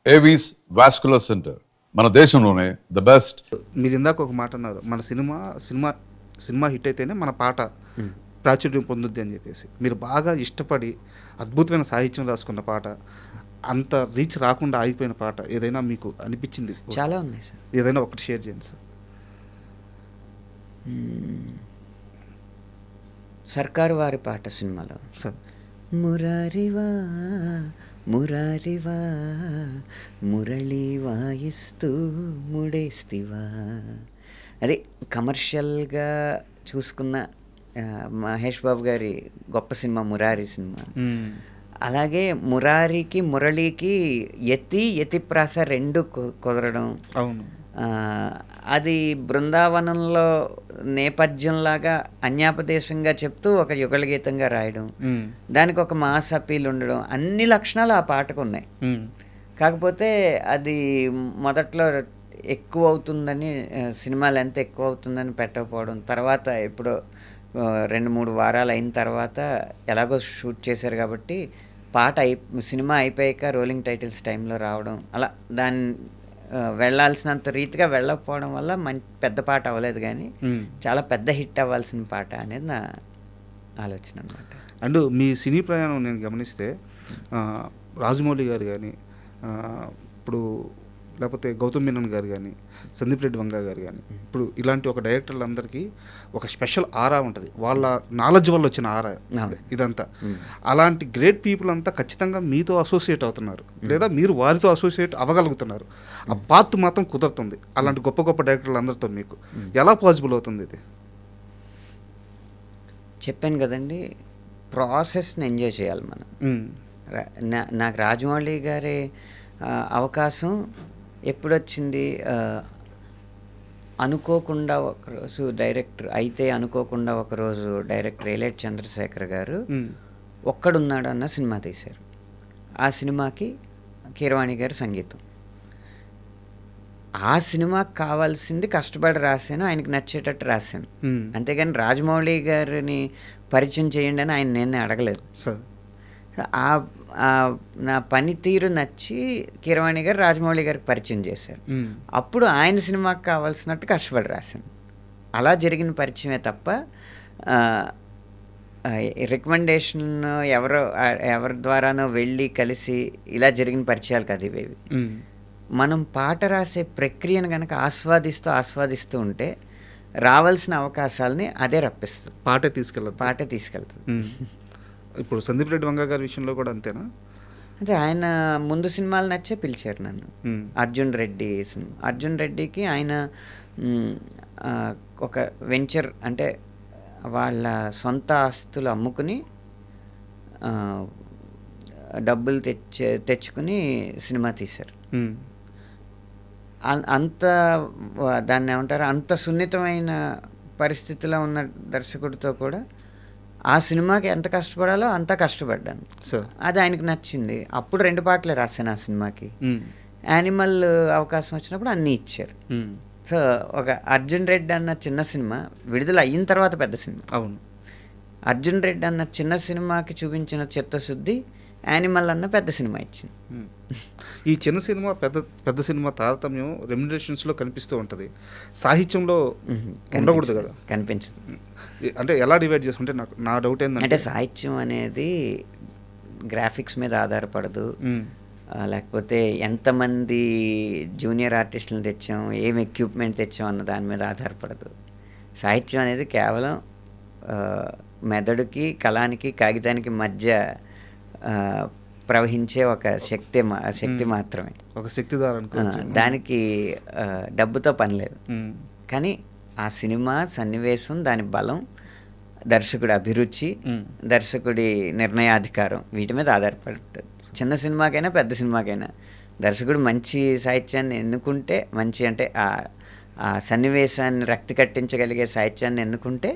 Avis vascular centre మన దేశంలోనే the best. మీరు ఇందాక ఒక మాట అన్నారు, మన సినిమా హిట్ అయితేనే మన పాట ప్రాచుర్యం పొందుద్ది అని చెప్పేసి. మీరు బాగా ఇష్టపడి అద్భుతమైన సాహిత్యం రాసుకున్న పాట, అంత రీచ్ రాకుండా ఆగిపోయిన పాట ఏదైనా మీకు అనిపించింది? చాలా ఉన్నాయి సార్. ఏదైనా ఒకటి షేర్ చేయండి సార్. సర్కారు వారి పాట సినిమాలో సార్, మురారివా మురారివా మురళి వాయిస్తూ ముడేస్తివా, అది కమర్షియల్గా చూసుకున్న మహేష్ బాబు గారి గొప్ప సినిమా మురారి సినిమా. అలాగే మురారికి మురళికి యతిప్రాస రెండు కుదరడం. అవును. అది బృందావనంలో నేపథ్యంలాగా అన్యాపదేశంగా చెప్తూ ఒక యుగళ గీతంగా రాయడం, దానికి ఒక మాస్ అపీల్ ఉండడం, అన్ని లక్షణాలు ఆ పాటకు ఉన్నాయి. కాకపోతే అది మొదట్లో ఎక్కువ అవుతుందని, సినిమా లెంత్ ఎక్కువ అవుతుందని పెట్టకపోవడం, తర్వాత ఎప్పుడో 2-3 వారాలు అయిన తర్వాత ఎలాగో షూట్ చేశారు కాబట్టి పాట సినిమా అయిపోయాక రోలింగ్ టైటిల్స్ టైంలో రావడం, అలా దాన్ని వెళ్ళాల్సినంత రీతిగా వెళ్ళకపోవడం వల్ల పెద్ద పాట అవ్వలేదు, కానీ చాలా పెద్ద హిట్ అవ్వాల్సిన పాట అనేది నా ఆలోచన అనమాట. అండ్ మీ సినీ ప్రయాణం నేను గమనిస్తే రాజమౌళి గారు కానీ, ఇప్పుడు లేకపోతే గౌతమ్ మీనన్ గారు కానీ, సందీప్ రెడ్డి వంగ గారు కానీ, ఇప్పుడు ఇలాంటి ఒక డైరెక్టర్లందరికీ ఒక స్పెషల్ ఆరా ఉంటుంది, వాళ్ళ నాలెడ్జ్ వల్ల వచ్చిన ఆరా ఇదంతా. అలాంటి గ్రేట్ పీపుల్ అంతా ఖచ్చితంగా మీతో అసోసియేట్ అవుతున్నారు, లేదా మీరు వారితో అసోసియేట్ అవ్వగలుగుతున్నారు. ఆ పాత్ మాత్రం కుదురుతుంది అలాంటి గొప్ప గొప్ప డైరెక్టర్లు అందరితో. మీకు ఎలా పాసిబుల్ అవుతుంది ఇది? చెప్పాను కదండి, ప్రాసెస్ని ఎంజాయ్ చేయాలి మనం. నాకు రాజమౌళి గారి అవకాశం ఎప్పుడొచ్చింది, అనుకోకుండా ఒకరోజు డైరెక్టర్ అయితే, అనుకోకుండా ఒకరోజు డైరెక్టర్ ఏలేటి చంద్రశేఖర్ గారు ఒక్కడున్నాడు అన్న సినిమా తీశారు. ఆ సినిమాకి కీరవాణి గారి సంగీతం. ఆ సినిమాకి కావాల్సింది కష్టపడి రాశాను, ఆయనకి నచ్చేటట్టు రాశాను. అంతేగాని రాజమౌళి గారిని పరిచయం చేయండి అని ఆయన నేను అడగలేదు. నా పనితీరు నచ్చి కీరవాణి గారు రాజమౌళి గారికి పరిచయం చేశారు. అప్పుడు ఆయన సినిమాకి కావాల్సినట్టు కష్టపడి రాశాను. అలా జరిగిన పరిచయమే తప్ప రికమెండేషన్ ఎవరి ద్వారానో వెళ్ళి కలిసి ఇలా జరిగిన పరిచయాలు కాదు ఇవేవి. మనం పాట రాసే ప్రక్రియను కనుక ఆస్వాదిస్తూ ఉంటే రావాల్సిన అవకాశాలని అదే రప్పిస్తుంది, పాటే తీసుకెళ్తుంది. ఇప్పుడు సందీప్ రెడ్డి వంగ గారి విషయంలో కూడా అంతేనా? అదే, ఆయన ముందు సినిమాలు నచ్చే పిలిచారు నన్ను. అర్జున్ రెడ్డికి ఆయన ఒక వెంచర్, అంటే వాళ్ళ సొంత ఆస్తులు అమ్ముకుని డబ్బులు తెచ్చుకుని సినిమా తీశారు. అంత దాన్ని ఏమంటారు, అంత సున్నితమైన పరిస్థితిలో ఉన్న దర్శకుడితో కూడా ఆ సినిమాకి ఎంత కష్టపడాలో అంత కష్టపడ్డాను. అది ఆయనకు నచ్చింది. అప్పుడు 2 పాటలే రాశాను ఆ సినిమాకి. యానిమల్ అవకాశం వచ్చినప్పుడు అన్నీ ఇచ్చారు. సో ఒక అర్జున్ రెడ్డి అన్న చిన్న సినిమా విడుదల అయిన తర్వాత పెద్ద సినిమా. అవును. అర్జున్ రెడ్డి అన్న చిన్న సినిమాకి చూపించిన చిత్తశుద్ధి యానిమల్ అన్న పెద్ద సినిమా ఇచ్చింది. ఈ చిన్న సినిమా పెద్ద సినిమా తారతమ్యం రెమ్యునరేషన్స్లో కనిపిస్తూ ఉంటుంది, సాహిత్యంలో ఉండకూడదు కదా? కనిపించదు. అంటే ఎలా డివైడ్ చేసుకుంటే నా డౌట్ ఏంటంటే, సాహిత్యం అనేది గ్రాఫిక్స్ మీద ఆధారపడదు, లేకపోతే ఎంతమంది జూనియర్ ఆర్టిస్టులను తెచ్చాం, ఏం ఎక్విప్మెంట్ తెచ్చాం అన్న దాని మీద ఆధారపడదు. సాహిత్యం అనేది కేవలం మెదడుకి, కళానికి, కాగితానికి మధ్య ప్రవహించే ఒక శక్తి మాత్రమే, ఒక శక్తిధార. దానికి డబ్బుతో పని లేదు. కానీ ఆ సినిమా సన్నివేశం, దాని బలం, దర్శకుడి అభిరుచి, దర్శకుడి నిర్ణయాధికారం, వీటి మీద ఆధారపడి ఉంటుంది. చిన్న సినిమాకైనా పెద్ద సినిమాకైనా దర్శకుడు మంచి సాహిత్యాన్ని ఎన్నుకుంటే, మంచి అంటే ఆ సన్నివేశాన్ని రక్తి కట్టించగలిగే సాహిత్యాన్ని ఎన్నుకుంటే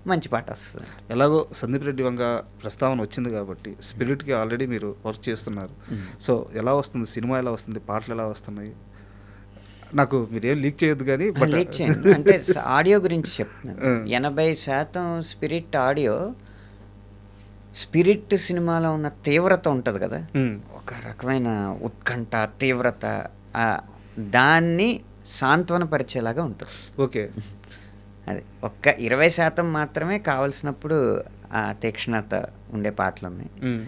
మంచి పాట వస్తుంది. ఎలాగో సందీప్ రెడ్డి వంగ ప్రస్తావన వచ్చింది కాబట్టి స్పిరిట్కి ఆల్రెడీ మీరు వర్క్ చేస్తున్నారు. సో ఎలా వస్తుంది సినిమా, ఎలా వస్తుంది, పాటలు ఎలా వస్తున్నాయి? నాకు మీరేం లీక్ చేయొద్దు కానీ. లీక్ చేయండి అంటే ఆడియో గురించి చెప్తున్నాను. 80% స్పిరిట్ ఆడియో స్పిరిట్ సినిమాలో ఉన్న తీవ్రత ఉంటుంది కదా, మ్మ్. ఒక రకమైన ఉత్కంఠ తీవ్రత, ఆ, దాన్ని సాంత్వనపరిచేలాగా ఉంటుంది. ఓకే. అది ఒక్క 20% మాత్రమే కావలసినప్పుడు ఆ తీక్ష్ణత ఉండే పాటలు ఉన్నాయి. మ్మ్.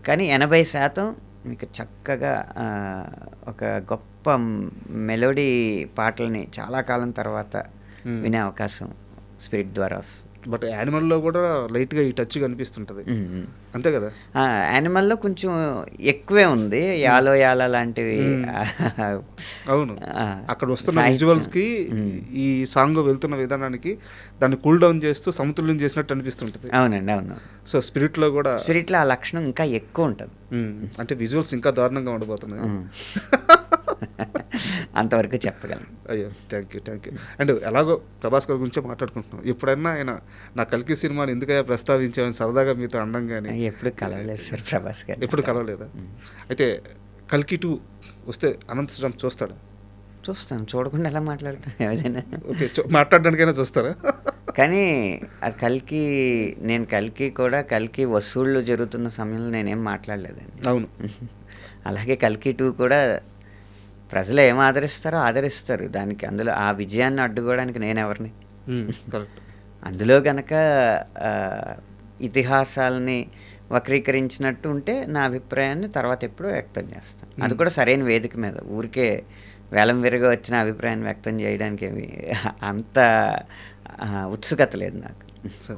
కానీ 80% మీకు చక్కగా ఒక గొప్ప మెలోడీ పాటల్ని చాలా కాలం తర్వాత వినే అవకాశం స్పిరిట్ ద్వారా వస్తుంది. బట్ యానిమల్లో కూడా లైట్గా ఈ టచ్ కనిపిస్తుంటుంది, అంతే కదా? యానిమల్లో కొంచెం ఎక్కువే ఉంది, యాలో యాల లాంటివి. అవును, అక్కడ వస్తున్న సాహిత్యం. విజువల్స్కి ఈ సాంగ్ వెళ్తున్న విధానానికి దాన్ని కూల్ డౌన్ చేస్తూ సమతుల్యం చేసినట్టు అనిపిస్తుంటుంది. అవునండి, అవును. సో స్పిరిట్లో కూడా స్పిరిట్లో ఆ లక్షణం ఇంకా ఎక్కువ ఉంటుంది. అంటే విజువల్స్ ఇంకా దారుణంగా ఉండబోతున్నాయి. అంతవరకు చెప్పగలను. అయ్యో, థ్యాంక్ యూ. అండ్ ఎలాగో ప్రభాస్ గారి గురించే మాట్లాడుకుంటున్నాం. ఎప్పుడైనా ఆయన నా కల్కి సినిమాని ఎందుకయ్యా ప్రస్తావించామని సరదాగా మీతో అనడం కానీ ఎప్పుడు కలవలేదు సార్ ప్రభాస్ గారు. ఎప్పుడు కలవలేదా? అయితే కల్కి 2 వస్తే అనంత శ్రీరామ్ చూస్తాడా? చూస్తాను, చూడకుండా ఎలా మాట్లాడతాను ఏదైనా. ఓకే, మాట్లాడడానికైనా చూస్తారా? కానీ అది కల్కి కూడా కల్కి వసూళ్ళు జరుగుతున్న సమయంలో నేనేం మాట్లాడలేదండి. అవును. అలాగే కల్కి 2 కూడా ప్రజలు ఏం ఆదరిస్తారు దానికి. అందులో ఆ విజయాన్ని అడ్డుకోవడానికి నేను ఎవరిని? కరెక్ట్. అందులో గనక ఇతిహాసాలని వక్రీకరించినట్టు ఉంటే నా అభిప్రాయాన్ని తర్వాత ఎప్పుడో వ్యక్తం చేస్తాను. అది కూడా సరైన వేదిక మీద, ఊరికే వేలం విరగా వచ్చిన అభిప్రాయాన్ని వ్యక్తం చేయడానికి ఏమి అంత ఉత్సుకత లేదు నాకు. సార్